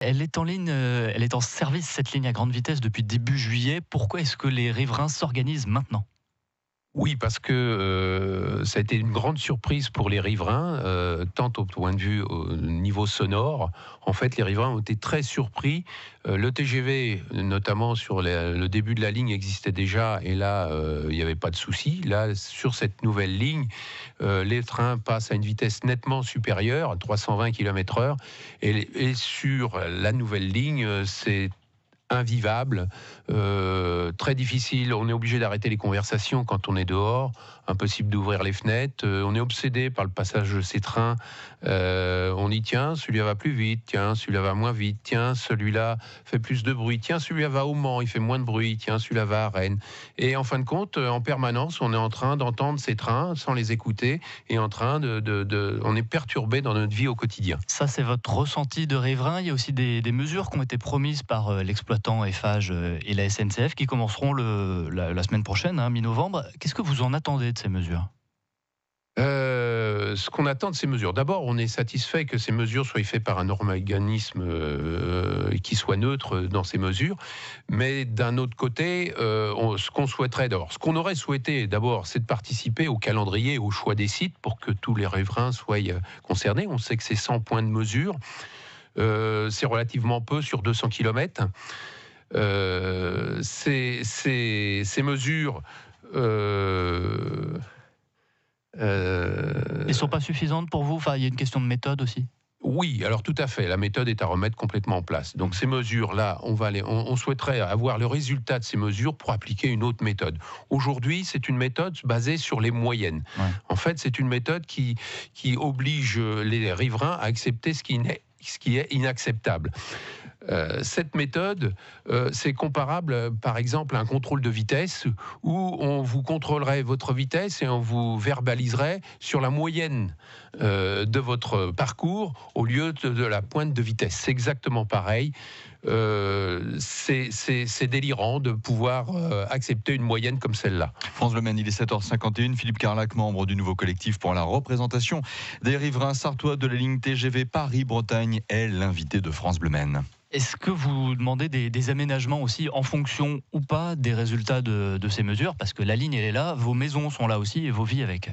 Elle est en ligne, elle est en service, cette ligne à grande vitesse, depuis début juillet. Pourquoi est-ce que les riverains s'organisent maintenant? Oui, parce que ça a été une grande surprise pour les riverains, tant au point de vue au niveau sonore. En fait, les riverains ont été très surpris. Le TGV, notamment sur le début de la ligne, existait déjà, et là, il n'y avait pas de souci. Là, sur cette nouvelle ligne, les trains passent à une vitesse nettement supérieure, à 320 km/h, et sur la nouvelle ligne, c'est invivable, très difficile. On est obligé d'arrêter les conversations quand on est dehors, impossible d'ouvrir les fenêtres. On est obsédé par le passage de ces trains. On y tient, celui-là va plus vite, tiens, celui-là va moins vite, tiens, celui-là fait plus de bruit, tiens, celui-là va au Mans, il fait moins de bruit, tiens, celui-là va à Rennes. Et en fin de compte, en permanence, on est en train d'entendre ces trains sans les écouter, et en train on est perturbé dans notre vie au quotidien. Ça, c'est votre ressenti de riverain. Il y a aussi des mesures qui ont été promises par l'exploitant Eiffage et la SNCF qui commenceront la semaine prochaine, mi-novembre. Qu'est-ce que vous en attendez de ces mesures? Ce qu'on attend de ces mesures, d'abord, on est satisfait que ces mesures soient faites par un organisme qui soit neutre dans ces mesures, mais d'un autre côté, ce qu'on souhaiterait d'abord, ce qu'on aurait souhaité d'abord, c'est de participer au calendrier et au choix des sites pour que tous les riverains soient concernés. On sait que c'est 100 points de mesure, c'est relativement peu sur 200 km. Ces mesures... Elles ne sont pas suffisantes pour vous? Enfin, il y a une question de méthode aussi. Oui, alors tout à fait. La méthode est à remettre complètement en place. Donc ces mesures-là, on souhaiterait avoir le résultat de ces mesures pour appliquer une autre méthode. Aujourd'hui, c'est une méthode basée sur les moyennes. Ouais. En fait, c'est une méthode qui oblige les riverains à accepter ce qui est inacceptable. Cette méthode, c'est comparable, par exemple, à un contrôle de vitesse où on vous contrôlerait votre vitesse et on vous verbaliserait sur la moyenne de votre parcours au lieu de la pointe de vitesse. C'est exactement pareil. C'est délirant de pouvoir accepter une moyenne comme celle-là. France Bleu Maine, il est 7h51. Philippe Carlac, membre du nouveau collectif pour la représentation des riverains sartois de la ligne TGV Paris-Bretagne, est l'invité de France Bleu Maine. Est-ce que vous demandez des aménagements aussi en fonction ou pas des résultats de ces mesures? Parce que la ligne, elle est là, vos maisons sont là aussi et vos vies avec.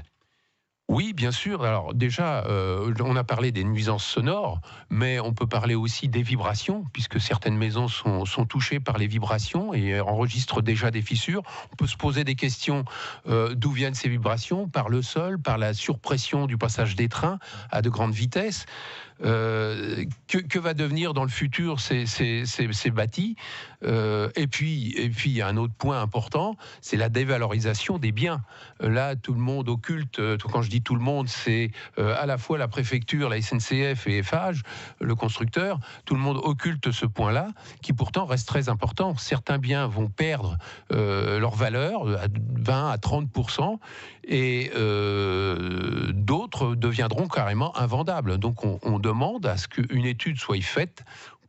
Oui, bien sûr. Alors déjà, on a parlé des nuisances sonores, mais on peut parler aussi des vibrations, puisque certaines maisons sont touchées par les vibrations et enregistrent déjà des fissures. On peut se poser des questions, d'où viennent ces vibrations? Par le sol, par la surpression du passage des trains à de grandes vitesses. Que va devenir dans le futur ces bâtis? Et puis, il y a un autre point important, c'est la dévalorisation des biens. Là, tout le monde occulte, quand je dis tout le monde, c'est à la fois la préfecture, la SNCF et Eiffage, le constructeur, tout le monde occulte ce point-là, qui pourtant reste très important. Certains biens vont perdre leur valeur à 20 à 30%, et d'autres deviendront carrément invendables. Donc on demande à ce qu'une étude soit faite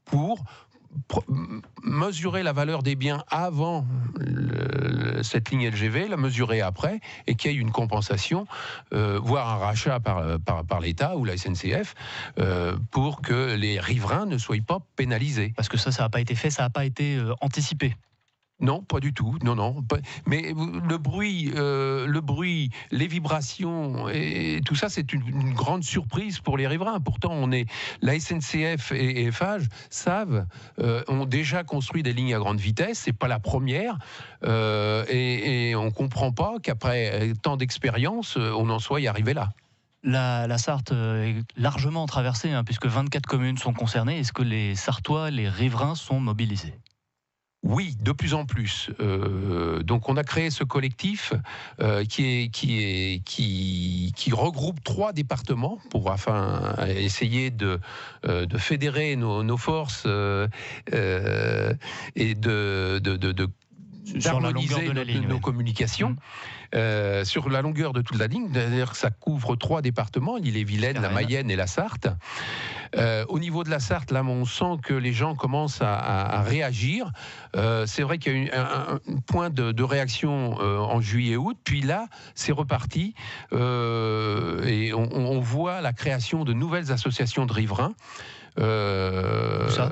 pour mesurer la valeur des biens avant cette ligne LGV, la mesurer après, et qu'il y ait une compensation, voire un rachat par l'État ou la SNCF, pour que les riverains ne soient pas pénalisés. Parce que ça n'a pas été fait, ça n'a pas été anticipé. Non, pas du tout. Non. Mais le bruit, les vibrations et tout ça, c'est une grande surprise pour les riverains. Pourtant, la SNCF et Eiffage ont déjà construit des lignes à grande vitesse. C'est pas la première, et on comprend pas qu'après tant d'expérience, on en soit y arrivé là. La Sarthe est largement traversée, puisque 24 communes sont concernées. Est-ce que les Sartois, les riverains sont mobilisés? Oui, de plus en plus. Donc, on a créé ce collectif qui regroupe 3 départements pour essayer de fédérer nos forces et d'harmoniser nos communications. Sur la longueur de toute la ligne, c'est-à-dire que ça couvre 3 départements, l'Ille-et-Vilaine, la Mayenne et la Sarthe. Au niveau de la Sarthe, là, on sent que les gens commencent à réagir. C'est vrai qu'il y a eu un point de réaction en juillet-août, puis là, c'est reparti. Et on voit la création de nouvelles associations de riverains. Où ça ?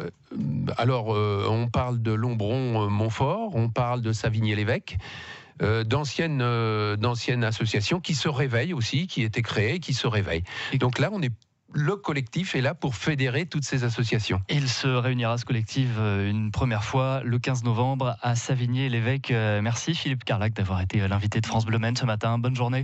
Alors, on parle de Lombron-Montfort, on parle de Savigny-l'Évêque, d'anciennes associations qui se réveillent aussi, qui étaient créées, qui se réveillent. Donc là, le collectif est là pour fédérer toutes ces associations. Et il se réunira, ce collectif, une première fois le 15 novembre à Savigny-l'Évêque. Merci Philippe Carlac d'avoir été l'invité de France Bleu Maine ce matin. Bonne journée.